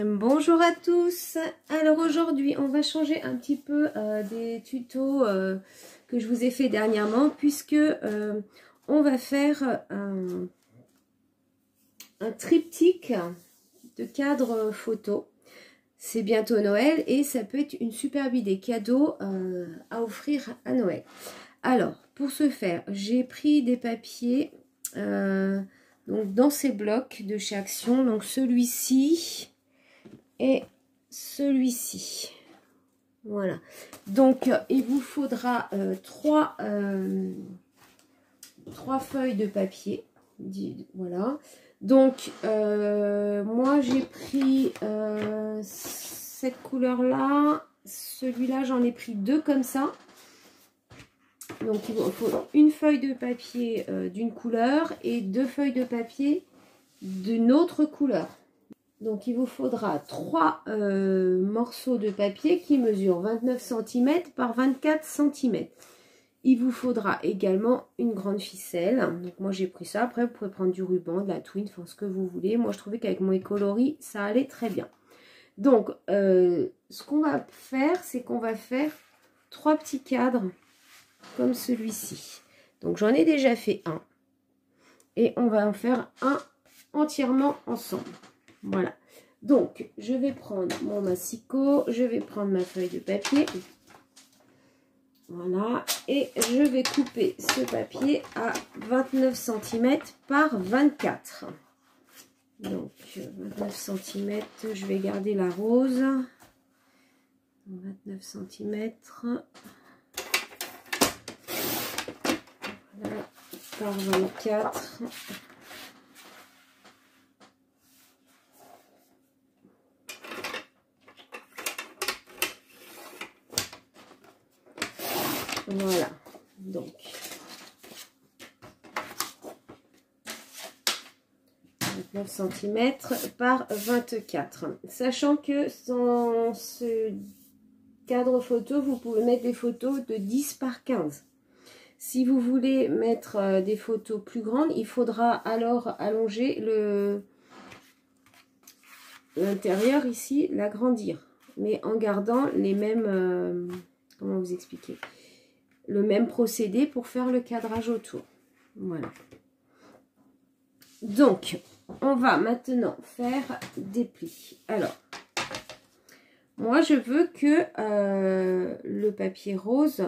Bonjour à tous. Alors aujourd'hui on va changer un petit peu des tutos que je vous ai fait dernièrement, puisque on va faire un triptyque de cadres photos. C'est bientôt Noël et ça peut être une superbe idée cadeau à offrir à Noël. Alors pour ce faire, j'ai pris des papiers donc dans ces blocs de chez Action, donc celui-ci et celui-ci. Voilà, donc il vous faudra trois feuilles de papier. Voilà, donc moi j'ai pris cette couleur là, celui-là j'en ai pris deux comme ça. Donc il vous faut une feuille de papier d'une couleur et deux feuilles de papier d'une autre couleur. Donc il vous faudra 3 morceaux de papier qui mesurent 29 cm par 24 cm. Il vous faudra également une grande ficelle. Donc moi j'ai pris ça. Après vous pouvez prendre du ruban, de la twine, enfin ce que vous voulez. Moi je trouvais qu'avec mon écoloris ça allait très bien. Donc ce qu'on va faire, c'est qu'on va faire 3 petits cadres comme celui-ci. Donc j'en ai déjà fait un. Et on va en faire un entièrement ensemble. Voilà, donc je vais prendre mon massicot, je vais prendre ma feuille de papier, voilà, et je vais couper ce papier à 29 cm par 24. Donc 29 cm, je vais garder la rose, 29 cm, voilà, par 24. Voilà, donc 29 cm par 24. Sachant que dans ce cadre photo, vous pouvez mettre des photos de 10 par 15. Si vous voulez mettre des photos plus grandes, il faudra alors allonger l'intérieur ici, l'agrandir. Mais en gardant les mêmes... comment vous expliquer ? Le même procédé pour faire le cadrage autour. Voilà. Donc, on va maintenant faire des plis. Alors, moi, je veux que le papier rose,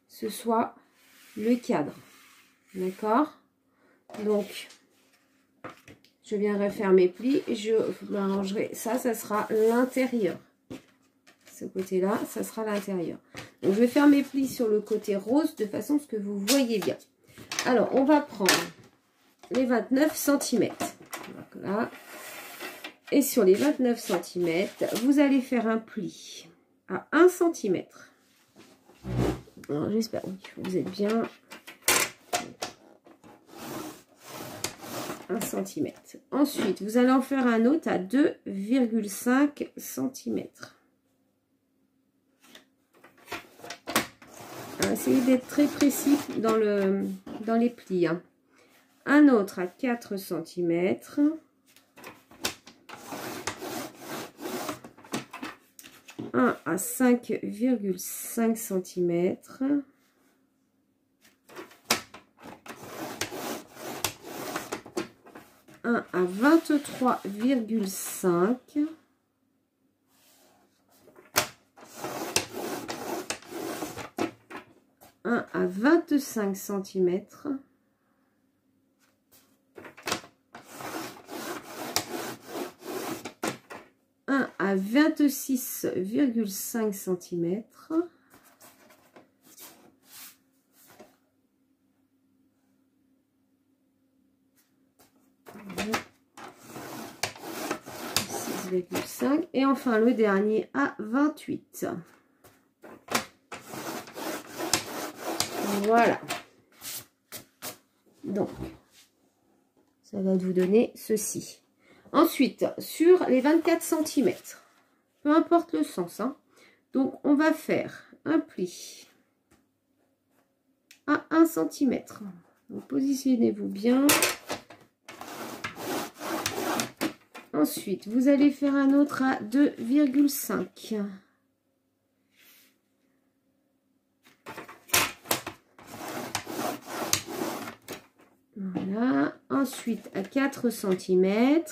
ce soit le cadre. D'accord? Donc, je viendrai faire mes plis et je m'arrangerai. Ça sera l'intérieur. Ce côté-là, ça sera l'intérieur. Donc, je vais faire mes plis sur le côté rose de façon à ce que vous voyez bien. Alors, on va prendre les 29 cm. Voilà. Et sur les 29 cm, vous allez faire un pli à 1 cm. J'espère que vous êtes bien. 1 cm. Ensuite, vous allez en faire un autre à 2,5 cm. Essayez d'être très précis dans les plis. Hein. Un autre à 4 cm. Un à 5,5 cm. Un à 23,5. Un à 25 cm. Un à 26,5 cm. Et enfin le dernier à 28. Voilà. Donc, ça va vous donner ceci. Ensuite, sur les 24 cm, peu importe le sens, hein, donc on va faire un pli à 1 cm. Donc, positionnez-vous bien. Ensuite, vous allez faire un autre à 2,5. Voilà. Ensuite, à 4 cm.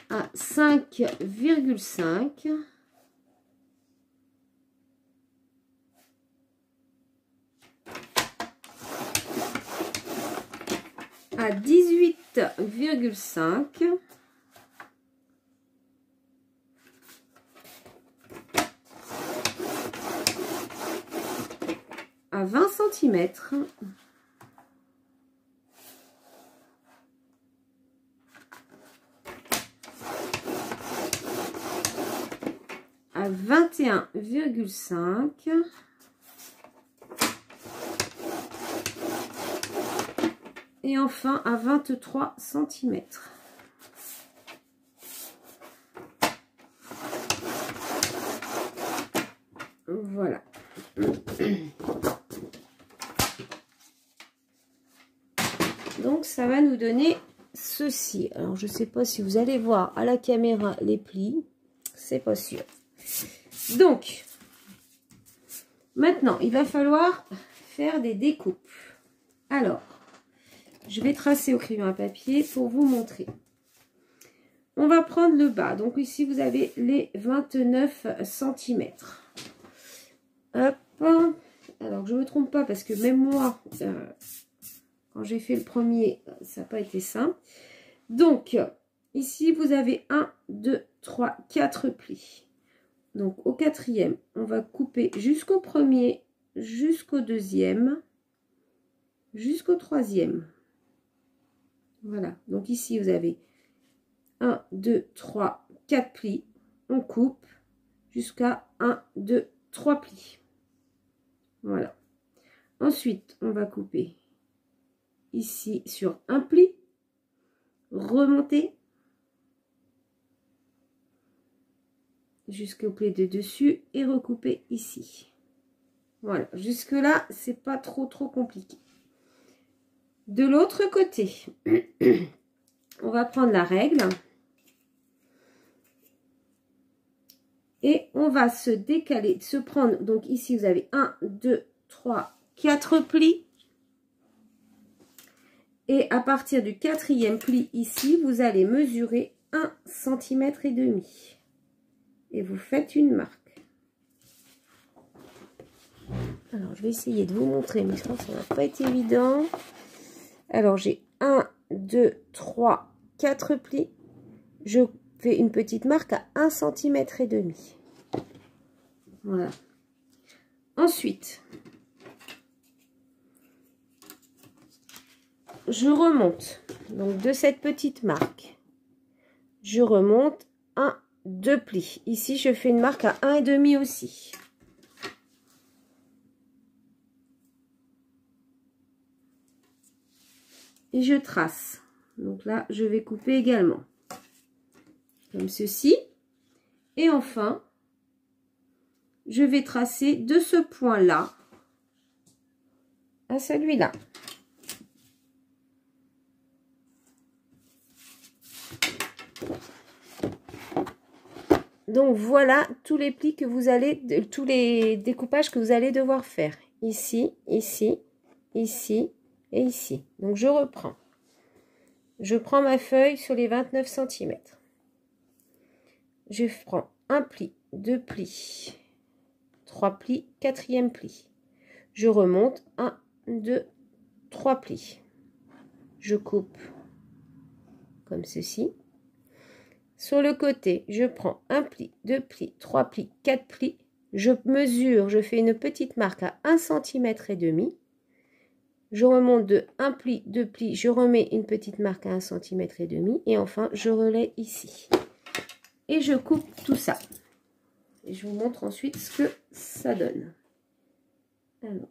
À 5,5. À 18,5. À 20 cm. À 21,5. Et enfin à 23 cm. Voilà. Donc ça va nous donner ceci. Alors je ne sais pas si vous allez voir à la caméra les plis. C'est pas sûr. Donc maintenant il va falloir faire des découpes. Alors je vais tracer au crayon à papier pour vous montrer. On va prendre le bas. Donc ici, vous avez les 29 cm. Hop. Alors, je ne me trompe pas parce que même moi, quand j'ai fait le premier, ça n'a pas été simple. Donc, ici, vous avez 1, 2, 3, 4 plis. Donc, au quatrième, on va couper jusqu'au premier, jusqu'au deuxième, jusqu'au troisième. Voilà, donc ici vous avez 1, 2, 3, 4 plis. On coupe jusqu'à 1, 2, 3 plis. Voilà. Ensuite, on va couper ici sur un pli, remonter jusqu'au pli de dessus et recouper ici. Voilà, jusque là, c'est pas trop compliqué. De l'autre côté, on va prendre la règle et on va se décaler, se prendre, donc ici vous avez 1, 2, 3, 4 plis. Et à partir du quatrième pli ici, vous allez mesurer 1,5 cm. Et vous faites une marque. Alors je vais essayer de vous montrer, mais je pense que ça n'a pas été évident. Alors j'ai 1, 2, 3, 4 plis. Je fais une petite marque à 1,5 cm. Voilà. Ensuite, je remonte. Donc de cette petite marque, je remonte 1, 2 plis. Ici, je fais une marque à 1,5 aussi. Et je trace. Donc là, je vais couper également. Comme ceci. Et enfin, je vais tracer de ce point-là à celui-là. Donc voilà tous les plis que vous allez, tous les découpages que vous allez devoir faire. Ici, ici, ici et ici. Donc je reprends. Je prends ma feuille sur les 29 cm. Je prends un pli, 2 plis, 3 plis, quatrième pli. Je remonte 1, 2, 3 plis. Je coupe comme ceci. Sur le côté, je prends un pli, 2 plis, 3 plis, 4 plis. Je mesure, je fais une petite marque à 1,5 cm. Je remonte de 1 pli, 2 plis, je remets une petite marque à 1,5 cm. Et enfin, je relaie ici. Et je coupe tout ça. Et je vous montre ensuite ce que ça donne. Alors.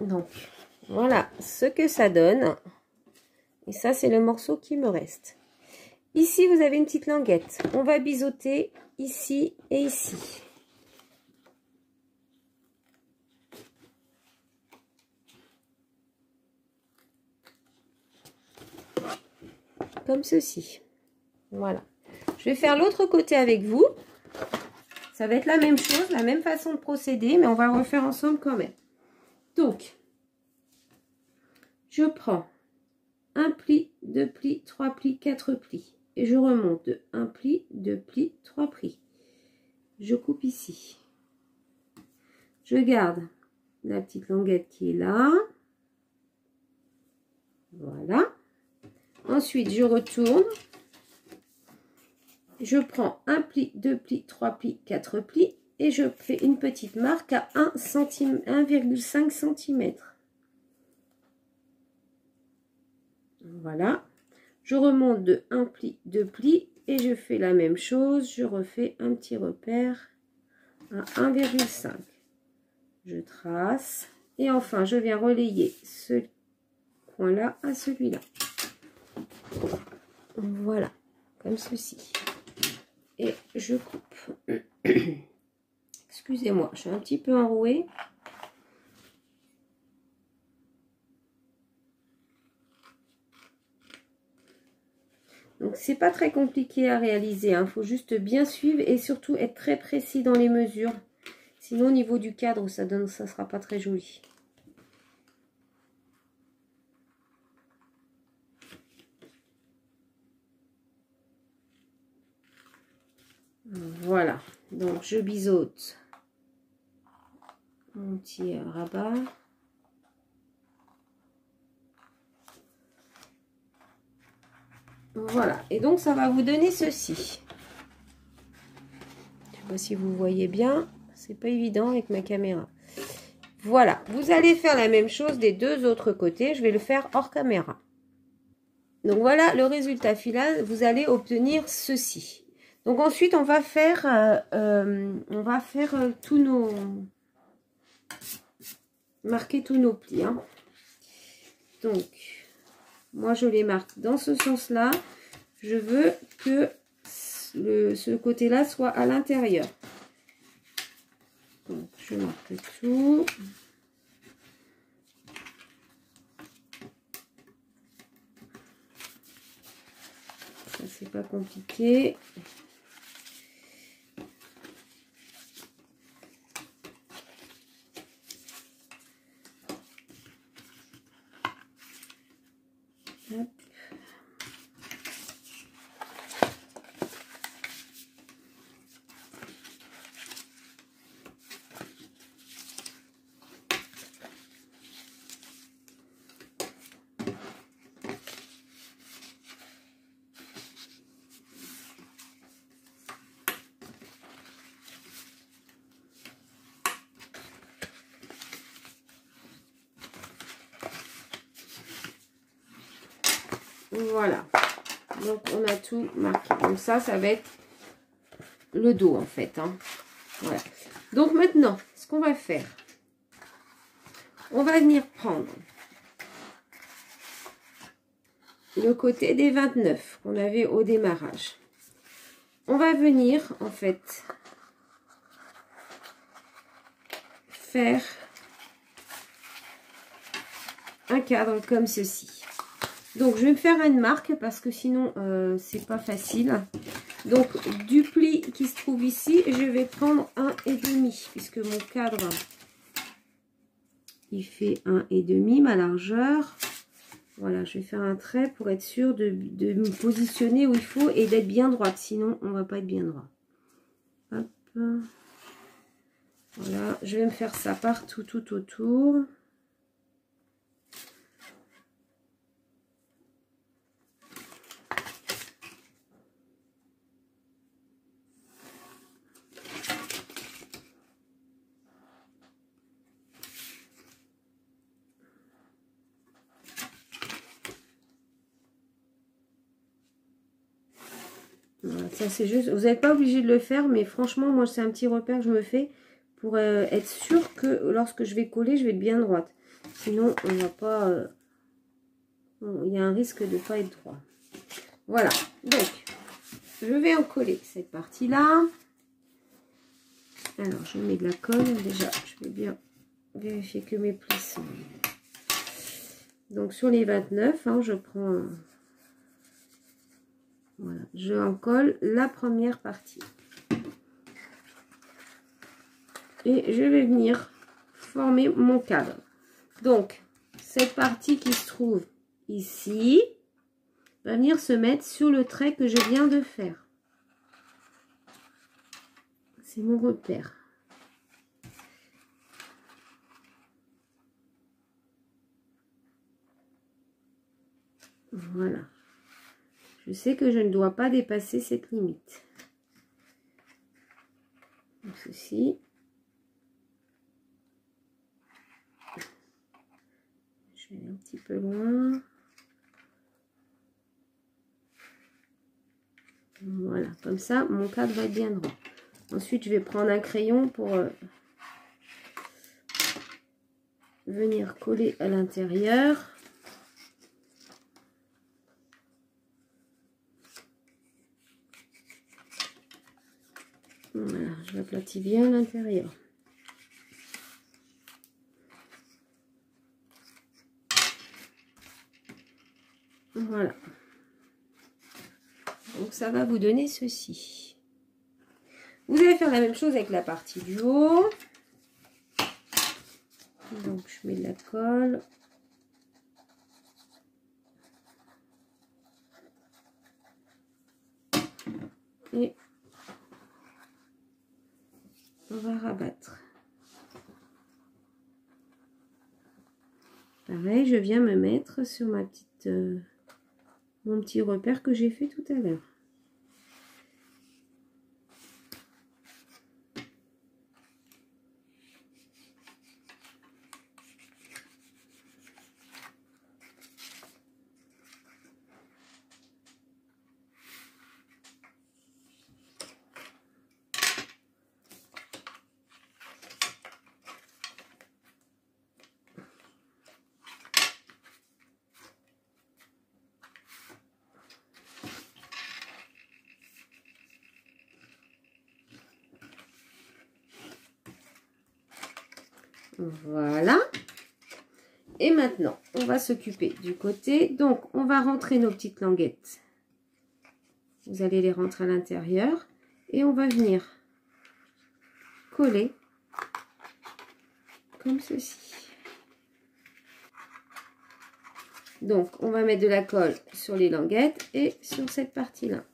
Donc, voilà ce que ça donne. Et ça, c'est le morceau qui me reste. Ici, vous avez une petite languette. On va biseauter ici et ici. Comme ceci. Voilà. Je vais faire l'autre côté avec vous. Ça va être la même chose, la même façon de procéder, mais on va le refaire ensemble quand même. Donc, je prends un pli, 2 plis, 3 plis, 4 plis. Et je remonte de 1 pli, 2 plis, 3 plis. Je coupe ici. Je garde la petite languette qui est là. Voilà. Ensuite, je retourne. Je prends un pli, 2 plis, 3 plis, 4 plis. Et je fais une petite marque à 1,5 cm. Voilà. Je remonte de 1 pli, 2 plis. Et je fais la même chose. Je refais un petit repère à 1,5. Je trace. Et enfin, je viens relayer ce coin-là à celui-là. Voilà. Comme ceci. Et je coupe. Excusez-moi, je suis un petit peu enrouée. Donc, c'est pas très compliqué à réaliser. Il faut juste bien suivre et surtout être très précis dans les mesures. Sinon, au niveau du cadre, ça sera pas très joli. Voilà. Donc, je biseaute mon petit rabat. Voilà. Et donc, ça va vous donner ceci. Je sais pas si vous voyez bien. C'est pas évident avec ma caméra. Voilà. Vous allez faire la même chose des deux autres côtés. Je vais le faire hors caméra. Donc, voilà le résultat final. Vous allez obtenir ceci. Donc, ensuite, on va faire tous nos... marquer tous nos plis. Hein. Donc, moi, je les marque dans ce sens-là. Je veux que ce côté-là soit à l'intérieur. Donc, je marque tout. Ça, c'est pas compliqué. Hop. Voilà, donc on a tout marqué. Donc ça va être le dos en fait. Hein. Voilà. Donc maintenant, ce qu'on va faire, on va venir prendre le côté des 29 qu'on avait au démarrage. On va venir en fait faire un cadre comme ceci. Donc, je vais me faire une marque parce que sinon, c'est pas facile. Donc, du pli qui se trouve ici, je vais prendre 1,5 puisque mon cadre, il fait 1,5 ma largeur. Voilà, je vais faire un trait pour être sûr de me positionner où il faut et d'être bien droite. Sinon, on va pas être bien droit. Hop. Voilà, je vais me faire ça partout, tout autour. Voilà, ça c'est juste, vous n'êtes pas obligé de le faire, mais franchement, moi c'est un petit repère que je me fais pour être sûr que lorsque je vais coller, je vais être bien droite. Sinon, on va pas... il y a un risque de ne pas être droit. Voilà. Donc, je vais en coller cette partie-là. Alors, je mets de la colle. Déjà, je vais bien vérifier que mes plis sont... Donc, sur les 29, hein, je prends... Voilà, je en colle la première partie. Et je vais venir former mon cadre. Donc, cette partie qui se trouve ici va venir se mettre sur le trait que je viens de faire. C'est mon repère. Voilà. Je sais que je ne dois pas dépasser cette limite. Donc, ceci. Je vais aller un petit peu loin. Voilà, comme ça, mon cadre va être bien droit. Ensuite, je vais prendre un crayon pour venir coller à l'intérieur. Voilà, je l'aplatis bien à l'intérieur. Voilà. Donc, ça va vous donner ceci. Vous allez faire la même chose avec la partie du haut. Donc, je mets de la colle. Et on va rabattre. Pareil, je viens me mettre sur ma petite, mon petit repère que j'ai fait tout à l'heure. Voilà. Et maintenant, on va s'occuper du côté. Donc, on va rentrer nos petites languettes. Vous allez les rentrer à l'intérieur. Et on va venir coller comme ceci. Donc, on va mettre de la colle sur les languettes et sur cette partie-là.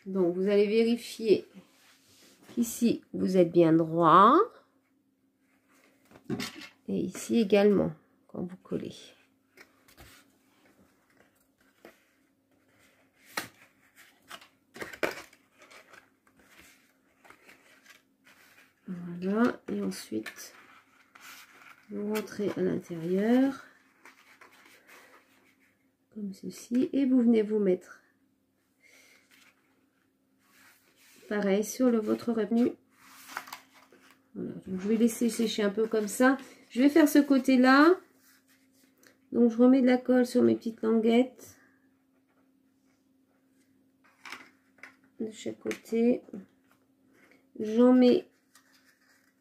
Donc, vous allez vérifier qu'ici, vous êtes bien droit. Et ici également, quand vous collez. Voilà. Et ensuite, vous rentrez à l'intérieur. Comme ceci. Et vous venez vous mettre pareil sur votre revenu. Voilà, donc je vais laisser sécher un peu comme ça. Je vais faire ce côté-là. Donc je remets de la colle sur mes petites languettes. De chaque côté. J'en mets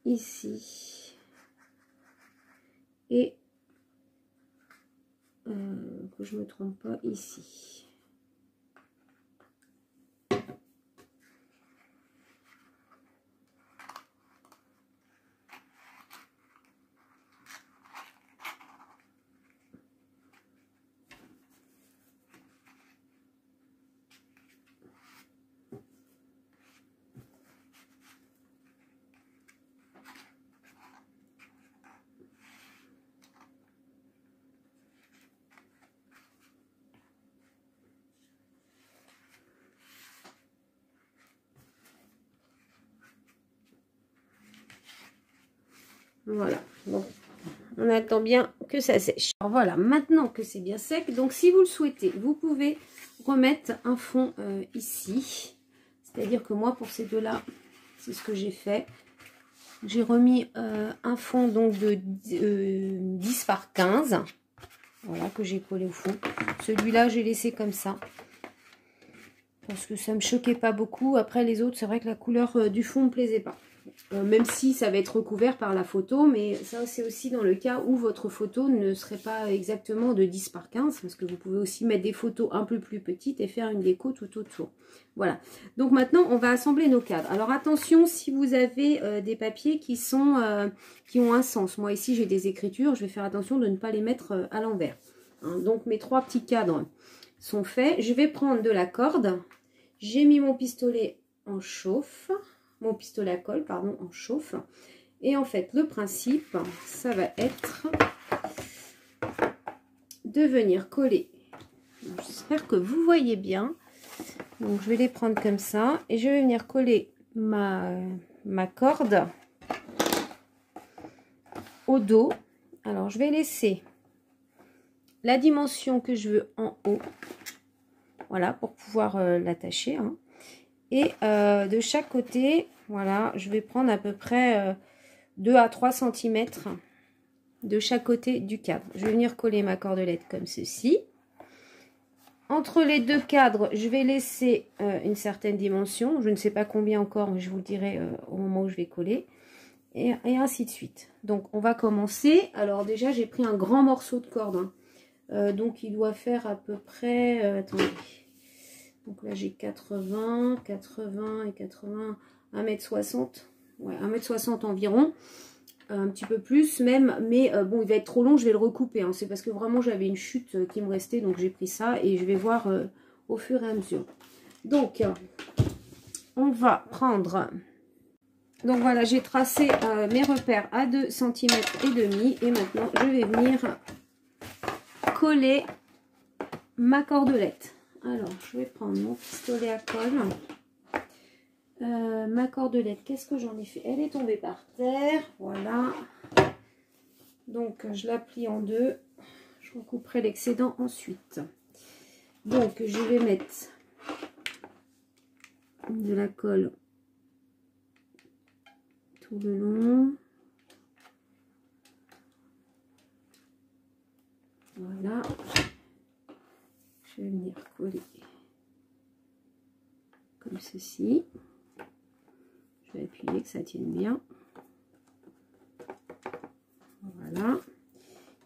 ici. Et que je ne me trompe pas ici. Voilà. Donc, on attend bien que ça sèche. Alors voilà, maintenant que c'est bien sec, donc si vous le souhaitez, vous pouvez remettre un fond ici. C'est-à-dire que moi, pour ces deux-là, c'est ce que j'ai fait. J'ai remis un fond donc de 10 par 15. Voilà, que j'ai collé au fond. Celui-là, j'ai laissé comme ça. Parce que ça ne me choquait pas beaucoup. Après, les autres, c'est vrai que la couleur du fond ne me plaisait pas. Même si ça va être recouvert par la photo, mais ça c'est aussi dans le cas où votre photo ne serait pas exactement de 10 par 15, parce que vous pouvez aussi mettre des photos un peu plus petites et faire une déco tout autour. Voilà, donc maintenant on va assembler nos cadres. Alors attention, si vous avez des papiers qui ont un sens. Moi ici j'ai des écritures, je vais faire attention de ne pas les mettre à l'envers. Hein, donc mes 3 petits cadres sont faits. Je vais prendre de la corde. J'ai mis mon pistolet en chauffe. Mon pistolet à colle, pardon, en chauffe. Et en fait, le principe, ça va être de venir coller. J'espère que vous voyez bien. Donc, je vais les prendre comme ça. Et je vais venir coller ma corde au dos. Alors, je vais laisser la dimension que je veux en haut. Voilà, pour pouvoir l'attacher, hein. Et de chaque côté, voilà, je vais prendre à peu près 2 à 3 cm de chaque côté du cadre. Je vais venir coller ma cordelette comme ceci. Entre les deux cadres, je vais laisser une certaine dimension. Je ne sais pas combien encore, mais je vous le dirai au moment où je vais coller. Et ainsi de suite. Donc, on va commencer. Alors déjà, j'ai pris un grand morceau de corde. Hein. Donc, il doit faire à peu près... attendez. Donc là, j'ai 80 et 80, 1m60. Ouais, 1m60 environ. Un petit peu plus même. Mais bon, il va être trop long, je vais le recouper. Hein. C'est parce que vraiment, j'avais une chute qui me restait. Donc, j'ai pris ça et je vais voir au fur et à mesure. Donc, on va prendre... Donc, voilà, j'ai tracé mes repères à 2,5 cm. Et maintenant, je vais venir coller ma cordelette. Alors, je vais prendre mon pistolet à colle. Ma cordelette, qu'est-ce que j'en ai fait? Elle est tombée par terre. Voilà. Donc, je la plie en deux. Je recouperai l'excédent ensuite. Donc, je vais mettre de la colle tout le long. Voilà. Je vais venir coller comme ceci. Je vais appuyer que ça tienne bien. Voilà.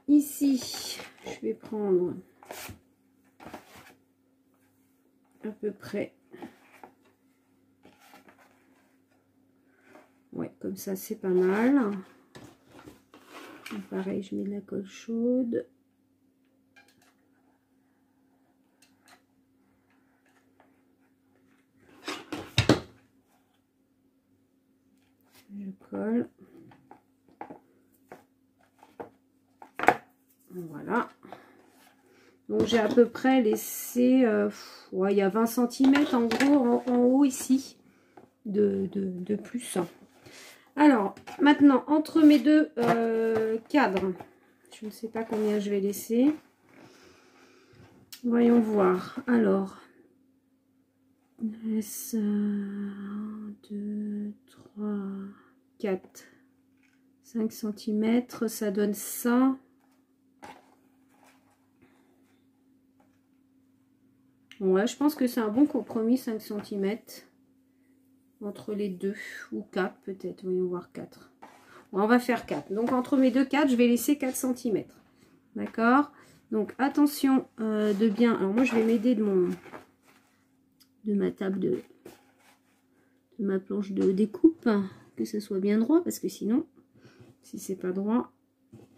Ici, je vais prendre à peu près, ouais, comme ça c'est pas mal. Et pareil, je mets de la colle chaude. Je colle. Voilà. Donc j'ai à peu près laissé, ouais, il y a 20 cm en gros en haut ici de plus. Alors maintenant, entre mes deux cadres, je ne sais pas combien je vais laisser. Voyons voir. Alors, 1, 2, 3, 4, 5 cm, ça donne ça. Ouais, je pense que c'est un bon compromis, 5 cm entre les deux, ou 4 peut-être, voyons voir 4. Ouais, on va faire 4. Donc entre mes deux 4, je vais laisser 4 cm. D'accord? Donc attention de bien... Alors moi je vais m'aider de ma table de ma planche de découpe, que ce soit bien droit, parce que sinon, si c'est pas droit,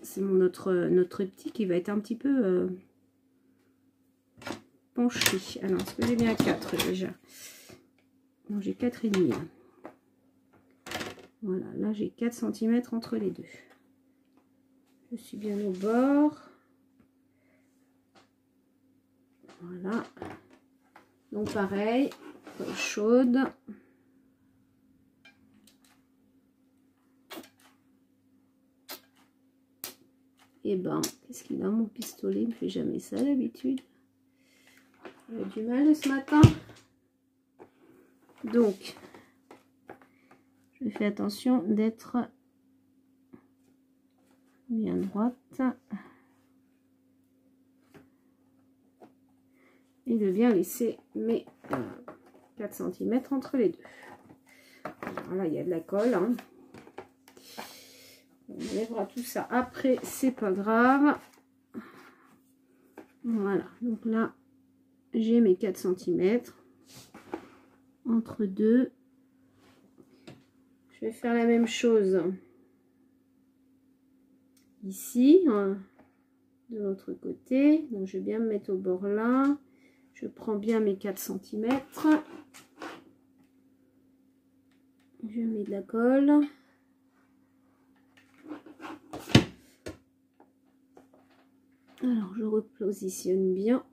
c'est notre petit qui va être un petit peu... penché. Alors, est-ce que j'ai bien 4 déjà? Non, j'ai 4,5. Là. Voilà, là j'ai 4 cm entre les deux. Je suis bien au bord. Voilà. Donc pareil, colle chaude. « 」 « 」 « 」 « 」 « 」 « 」 « 」 « 」 « 」 « 」 « 」 « 」 « 」 « 」 « 」 « 」 « 」 « 」 « 」 « 」 « 」 « 」 « 」 « 」 « 」 « 」 « 」 « 」 « 」 « 」 » « Et ben, qu'est-ce qu'il a mon pistolet? Il me fait jamais ça d'habitude. J'ai du mal ce matin. Donc, je fais attention d'être bien droite. Et de bien laisser mes 4 cm entre les deux. Alors là, il y a de la colle. Hein. On enlèvera tout ça après, c'est pas grave. Voilà, donc là, j'ai mes 4 cm entre deux. Je vais faire la même chose ici, hein, de l'autre côté. Donc, je vais bien me mettre au bord là. Je prends bien mes 4 cm. Je mets de la colle. Alors, je repositionne bien.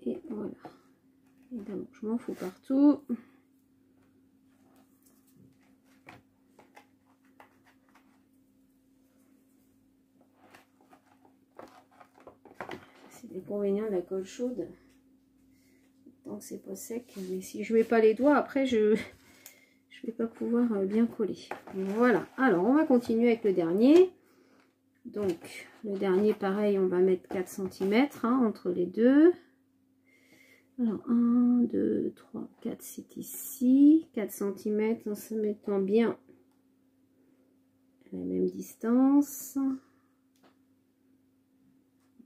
Et voilà. Évidemment, je m'en fous partout. C'est l'inconvénient de la colle chaude. Tant que c'est pas sec. Mais si je mets pas les doigts, après je vais pas pouvoir bien coller. Voilà. Alors, on va continuer avec le dernier. Donc, le dernier, pareil, on va mettre 4 cm hein, entre les deux. Alors, 1, 2, 3, 4, c'est ici. 4 cm en se mettant bien à la même distance.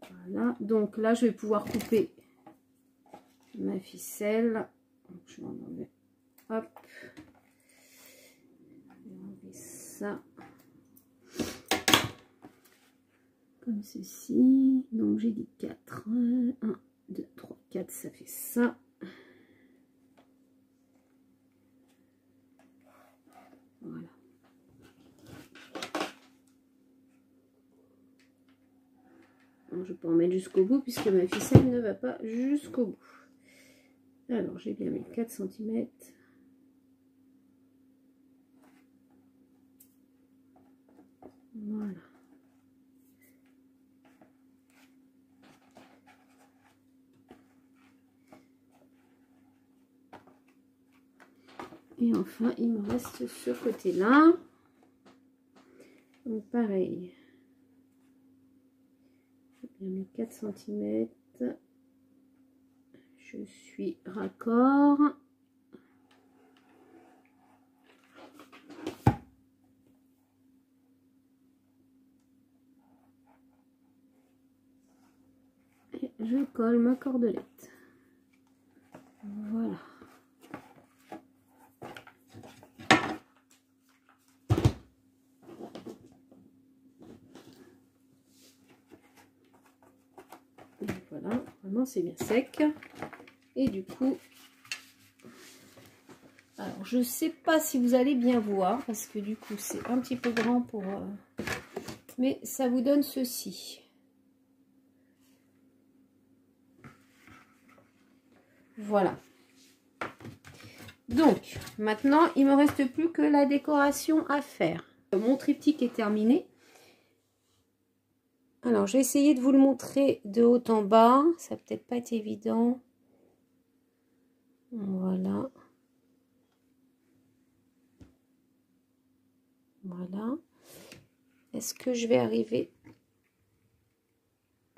Voilà. Donc là, je vais pouvoir couper ma ficelle. Donc, je vais enlever. Hop. Je vais enlever ça. Comme ceci. Donc, j'ai dit 4. 1, 2, 3, 4, ça fait ça. Voilà. Alors, je peux en mettre jusqu'au bout puisque ma ficelle ne va pas jusqu'au bout. Alors, j'ai bien mis 4 cm. Voilà. Et enfin, il me reste ce côté-là. Donc, pareil. J'ai bien mis 4 cm. Je suis raccord. Et je colle ma cordelette. Voilà. Et voilà, vraiment c'est bien sec. Et du coup, alors je sais pas si vous allez bien voir parce que du coup c'est un petit peu grand pour mais ça vous donne ceci. Voilà. Donc maintenant il me reste plus que la décoration à faire. Mon triptyque est terminé. Alors je vais essayer de vous le montrer de haut en bas, ça va peut-être pas être évident. Voilà. Voilà. Est-ce que je vais arriver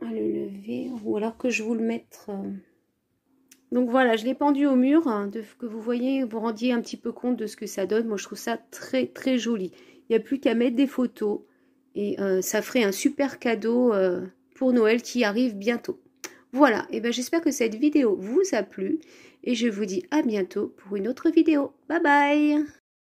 à le lever ou alors que je vous le mette Donc voilà, je l'ai pendu au mur, hein, que vous voyez, vous rendiez un petit peu compte de ce que ça donne. Moi je trouve ça très très joli. Il n'y a plus qu'à mettre des photos et ça ferait un super cadeau pour Noël qui arrive bientôt. Voilà, et ben j'espère que cette vidéo vous a plu et je vous dis à bientôt pour une autre vidéo. Bye bye!